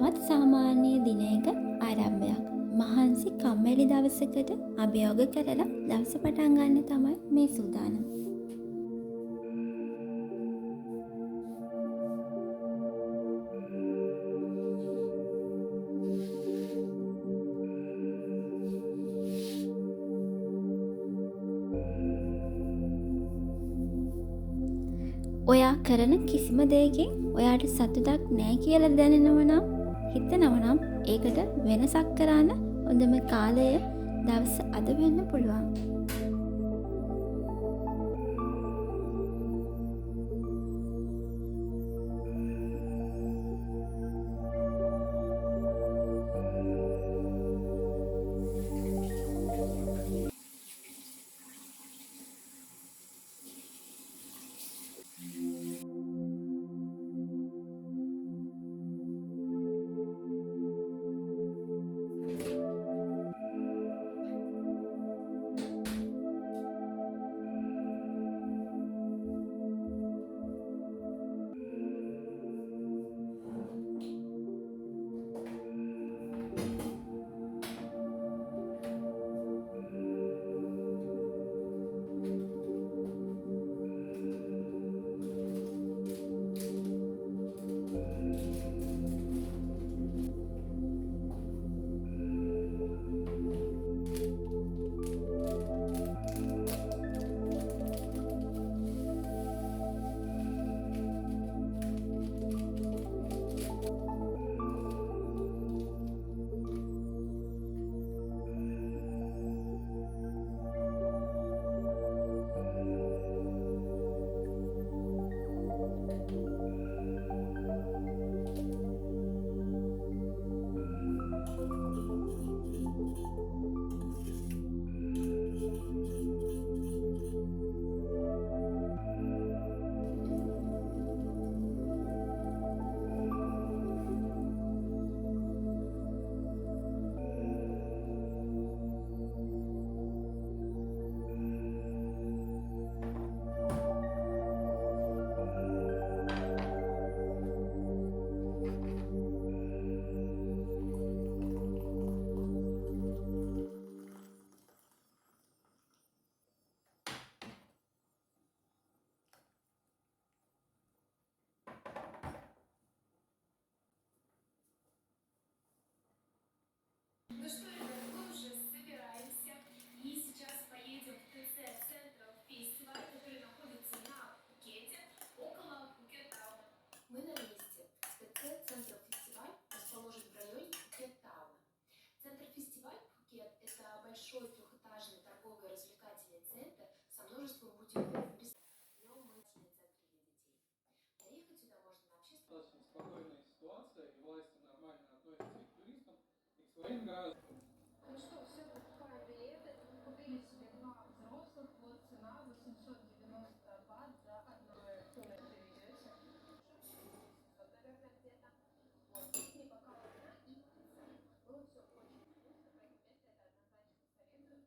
තවත් සාමාන්‍ය දිනයක ආරම්භයක්. මහන්සි කම්මැලි දවසකට අභියෝග කරලා දවස පටන් ගන්න තමයි මේ සූදානම. ඔයා කරන කිසිම දෙයකින් ඔයාට සතුටක් නෑ කියලා දැනෙනවා නම් හිතනවා නම් ඒකට වෙනසක් කරන්න හොඳම කාලය දවස අද වෙන්න පුළුවන්. Ну что, ребят, мы уже собираемся и сейчас поедем в ТЦ Центр фестиваль, который находится на Пхукете, около Пхукет-тауна. Мы на месте. ТЦ Центр фестиваль расположен в районе Пхукет-тауна. Центр фестиваль Пхукет – это большой трехэтажный торговый развлекательный центр со множеством бутиков. В нем мы центр для детей. Доехать сюда можно на общественном. Достаточно спокойная ситуация, и власти нормально относятся и к туристам, и к своим гражданам. Ну что, все, покупаем билеты. Купили себе 2 взрослых. Вот цена 890 бат за одно. Куда вы идете? Наверное, где-то. Вот, и пока одна и было все очень вкусно, поэтому это однозначно советую.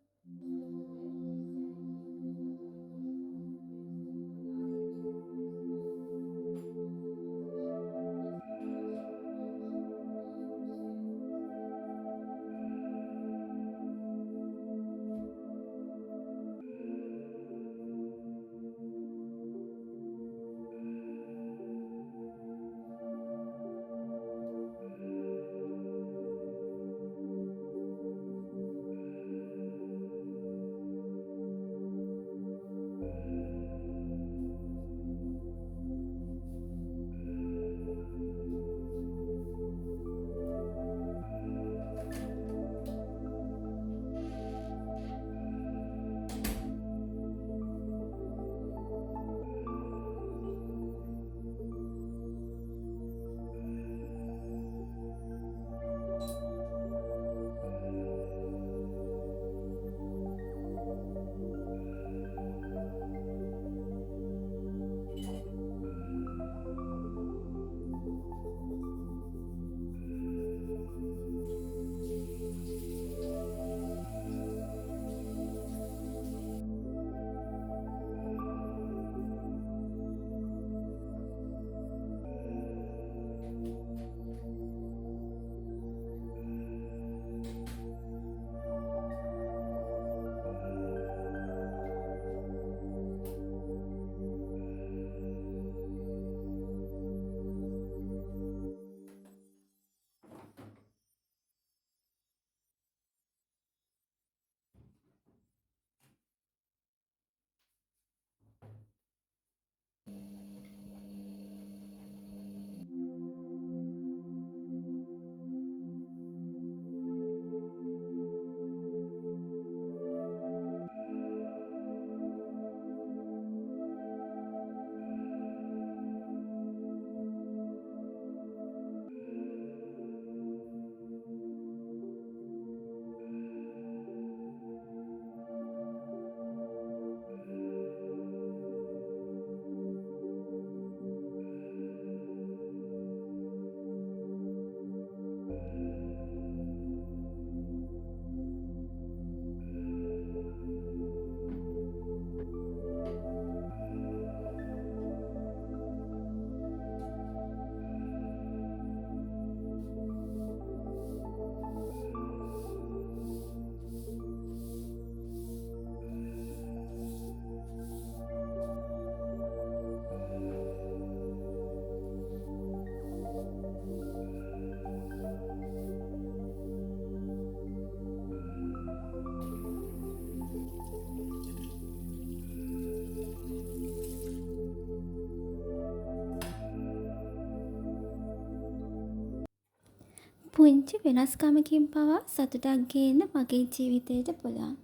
පුංචි වෙනස්කමකින් පවා සතුටක් ගේන්න මගේ ජීවිතයට පුළුවන්.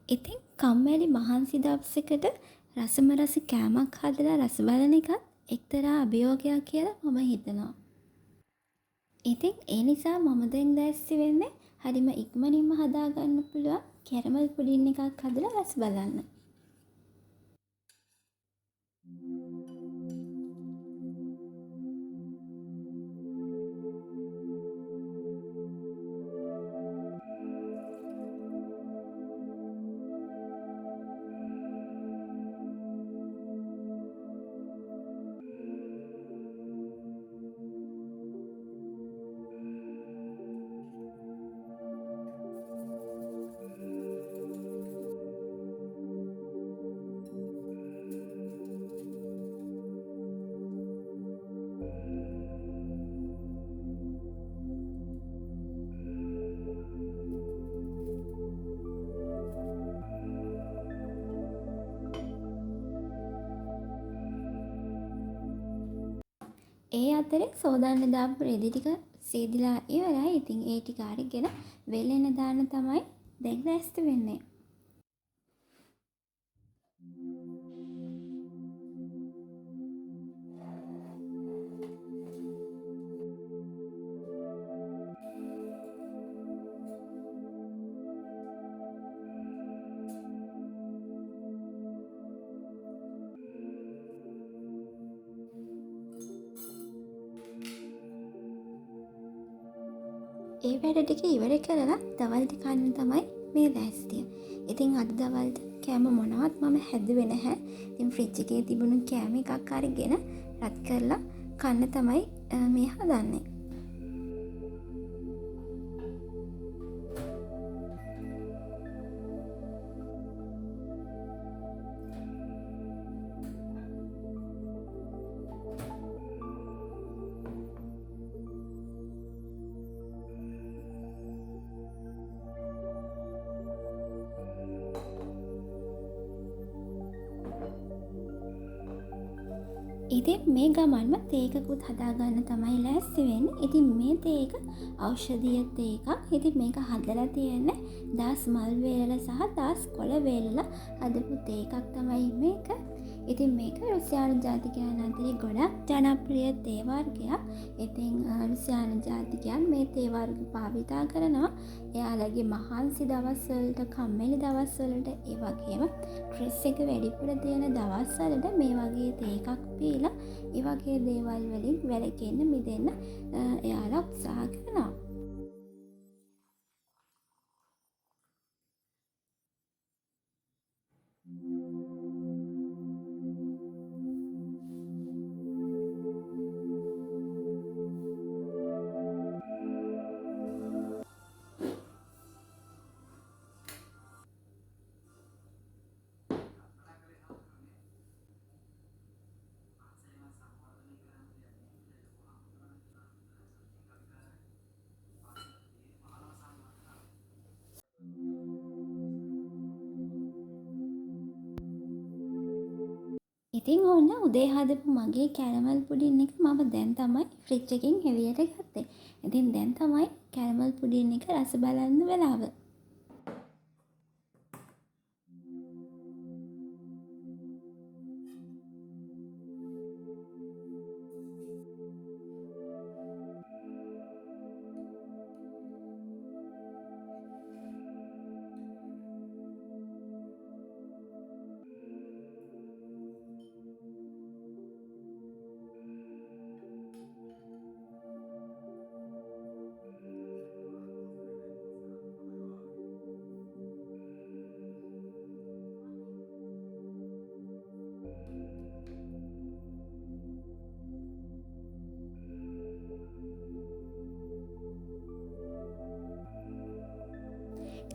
ඉතින් කම්මැලි මහන්සි දවසකට රසම රස කෑමක් හදලා රස බලන එකත් එක්තරා අභියෝගයක් කියලා මම හිතනවා. ඉතින් ඒ නිසා මම දැන් දැස්ති වෙන්නේ හරිම ඉක්මනින්ම හදාගන්න පුළුවන් කැරමල් පුඩින් එකක් හදලා රස බලන්න. ඒ අතරේ සෝදාන්න දාපු රෙදි ටික සීදිලා ඉවරයි. ඉතින් ඒ ටික අරගෙන වෙලෙන දාන්න තමයි දැන් දැස්ති වෙන්නේ. ඒ වැඩ ටික ඉවර කරලා දවල්ට කන්න තමයි මේ දැස්තිය. ඉතින් අද දවල්ට කෑම මොනවත් මම හැදුවේ නැහැ. ඉතින් ෆ්‍රිජ් එකේ තිබුණු කෑම එකක් අරගෙන රත් කරලා කන්න තමයි මේ හදන්නේ. ඉතින් මේ ගමන්ම තේකකුත් හදාගන්න තමයි ලෑස්ති වෙන්නේ. ඉතින් මේ තේක ඖෂධීය තේකක්. ඉතින් මේක හදලා තියෙන්නේ දාස් මල් වේලලා සහ දාස් කොළ වේලලා හදපු තේකක් තමයි මේක. ඉතින් මේක රුසියානු ජාතිකයන් අතරේ ගොඩක් ජනප්‍රිය තේ වර්ගයක්. ඉතින් රුසියානු ජාතිකයන් මේ තේ වර්ග භාවිතා කරනවා එයාලගේ මහන්සි දවස්වලට, කම්මැලි දවස්වලට, ඒ වගේම ස්ට්‍රෙස් එක වැඩිපුර තියෙන දවස්වලට මේ වගේ තේ එකක් පීලා ඒ වගේ දේවල් වලින් වැළකෙන්න මිදෙන්න එයාලා උත්සාහ කරනවා. ඉතින් ඔන්න උදේ හදපු මගේ කැරමල් පුඩින් එක මම දැන් තමයි ෆ්‍රිජ් එකෙන් එළියට ගත්තේ. ඉතින් දැන් තමයි කැරමල් පුඩින් එක රස බලන්න වෙලාව.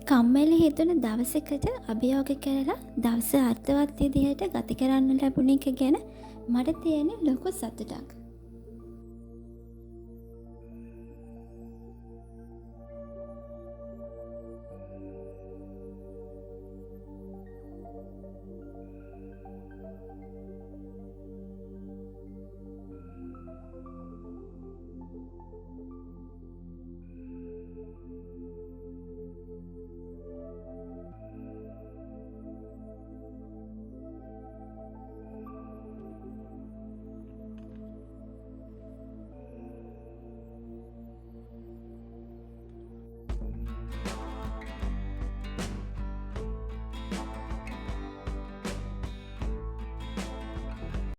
කම්මැලි හිතුන දවසකට අභියෝග කරලා දවස අර්ථවත් විදිහට ගත කරන්න ලැබුණ එක ගැන මට තියෙන ලොකු සතුටක්.